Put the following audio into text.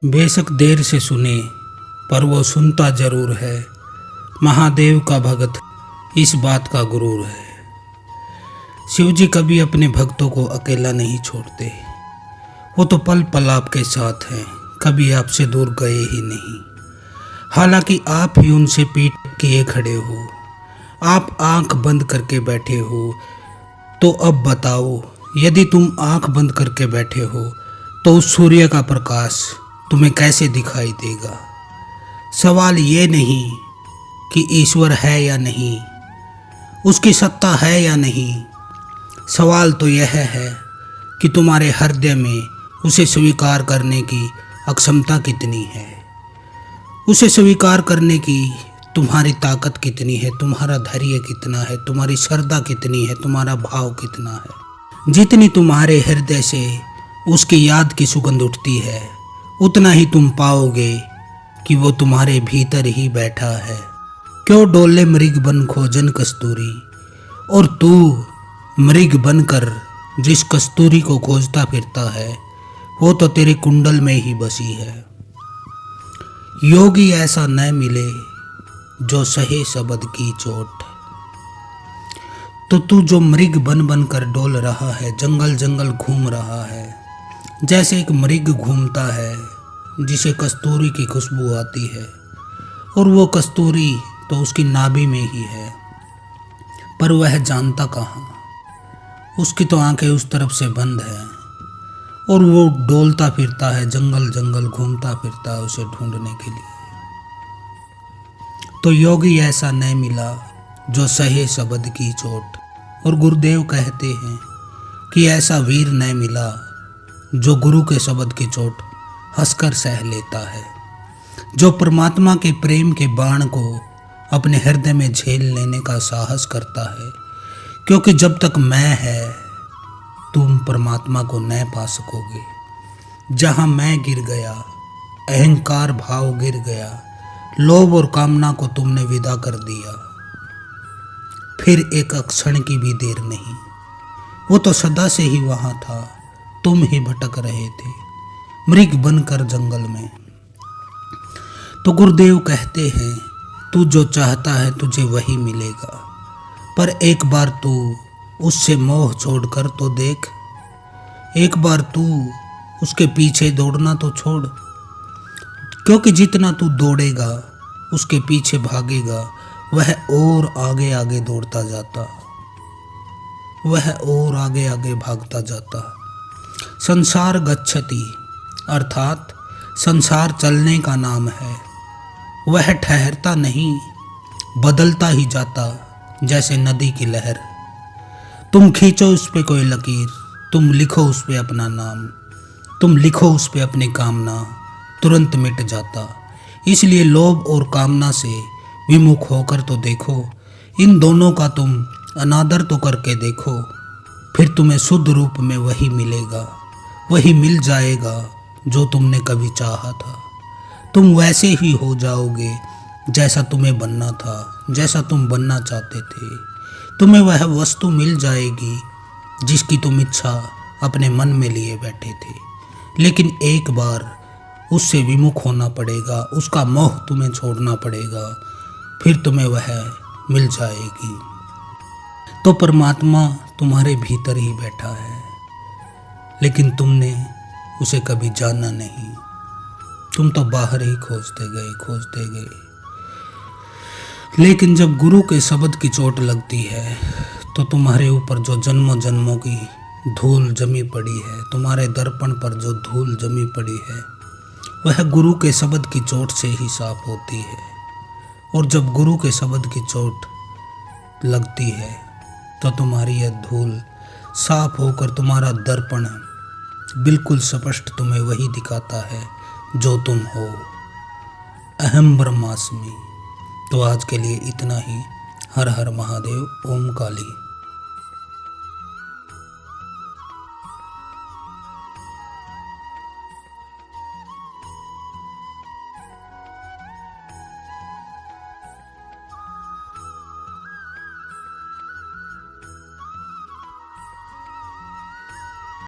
बेशक देर से सुने पर वो सुनता जरूर है। महादेव का भगत इस बात का गुरूर है। शिव जी कभी अपने भक्तों को अकेला नहीं छोड़ते। वो तो पल पल आपके साथ हैं, कभी आपसे दूर गए ही नहीं। हालांकि आप ही उनसे पीठ किए खड़े हो, आप आंख बंद करके बैठे हो। तो अब बताओ, यदि तुम आंख बंद करके बैठे हो तो उस सूर्य का प्रकाश तुम्हें कैसे दिखाई देगा। सवाल ये नहीं कि ईश्वर है या नहीं, उसकी सत्ता है या नहीं। सवाल तो यह है कि तुम्हारे हृदय में उसे स्वीकार करने की अक्षमता कितनी है। उसे स्वीकार करने की तुम्हारी ताकत कितनी है, तुम्हारा धैर्य कितना है, तुम्हारी श्रद्धा कितनी है, तुम्हारा भाव कितना है। जितनी तुम्हारे हृदय से उसकी याद की सुगंध उठती है, उतना ही तुम पाओगे कि वो तुम्हारे भीतर ही बैठा है। क्यों डोले मृग बन खोजन कस्तूरी, और तू मृग बनकर जिस कस्तूरी को खोजता फिरता है वो तो तेरे कुंडल में ही बसी है। योगी ऐसा न मिले जो सहे शब्द की चोट। तो तू जो मृग बन बन कर डोल रहा है, जंगल जंगल घूम रहा है, जैसे एक मृग घूमता है जिसे कस्तूरी की खुशबू आती है, और वो कस्तूरी तो उसकी नाभि में ही है, पर वह जानता कहाँ। उसकी तो आंखें उस तरफ से बंद है और वो डोलता फिरता है, जंगल जंगल घूमता फिरता है उसे ढूंढने के लिए। तो योगी ऐसा न मिला जो सहे शब्द की चोट। और गुरुदेव कहते हैं कि ऐसा वीर न मिला जो गुरु के शब्द की चोट हंसकर सह लेता है, जो परमात्मा के प्रेम के बाण को अपने हृदय में झेल लेने का साहस करता है। क्योंकि जब तक मैं है तुम परमात्मा को न पा सकोगे। जहाँ मैं गिर गया, अहंकार भाव गिर गया, लोभ और कामना को तुमने विदा कर दिया, फिर एक क्षण की भी देर नहीं। वो तो सदा से ही वहाँ था, तुम ही भटक रहे थे मृग बनकर जंगल में। तो गुरुदेव कहते हैं तू जो चाहता है तुझे वही मिलेगा, पर एक बार तू उससे मोह छोड़कर तो देख। एक बार तू उसके पीछे दौड़ना तो छोड़, क्योंकि जितना तू दौड़ेगा, उसके पीछे भागेगा, वह और आगे आगे दौड़ता जाता, वह और आगे आगे भागता जाता। संसार गच्छति अर्थात संसार चलने का नाम है। वह ठहरता नहीं, बदलता ही जाता जैसे नदी की लहर। तुम खींचो उस पे कोई लकीर, तुम लिखो उस पे अपना नाम, तुम लिखो उस पे अपनी कामना, तुरंत मिट जाता। इसलिए लोभ और कामना से विमुख होकर तो देखो, इन दोनों का तुम अनादर तो करके देखो, फिर तुम्हें शुद्ध रूप में वही मिलेगा, वही मिल जाएगा जो तुमने कभी चाहा था। तुम वैसे ही हो जाओगे जैसा तुम्हें बनना था, जैसा तुम बनना चाहते थे। तुम्हें वह वस्तु मिल जाएगी जिसकी तुम इच्छा अपने मन में लिए बैठे थे, लेकिन एक बार उससे विमुख होना पड़ेगा, उसका मोह तुम्हें छोड़ना पड़ेगा, फिर तुम्हें वह मिल जाएगी। तो परमात्मा तुम्हारे भीतर ही बैठा है, लेकिन तुमने उसे कभी जाना नहीं। तुम तो बाहर ही खोजते गए। लेकिन जब गुरु के शब्द की चोट लगती है तो तुम्हारे ऊपर जो जन्मों जन्मों की धूल जमी पड़ी है, तुम्हारे दर्पण पर जो धूल जमी पड़ी है, वह गुरु के शब्द की चोट से ही साफ होती है। और जब गुरु के शब्द की चोट लगती है तो तुम्हारी यह धूल साफ होकर तुम्हारा दर्पण बिल्कुल स्पष्ट तुम्हें वही दिखाता है जो तुम हो। अहम ब्रह्मास्मि। तो आज के लिए इतना ही। हर हर महादेव। ओम काली।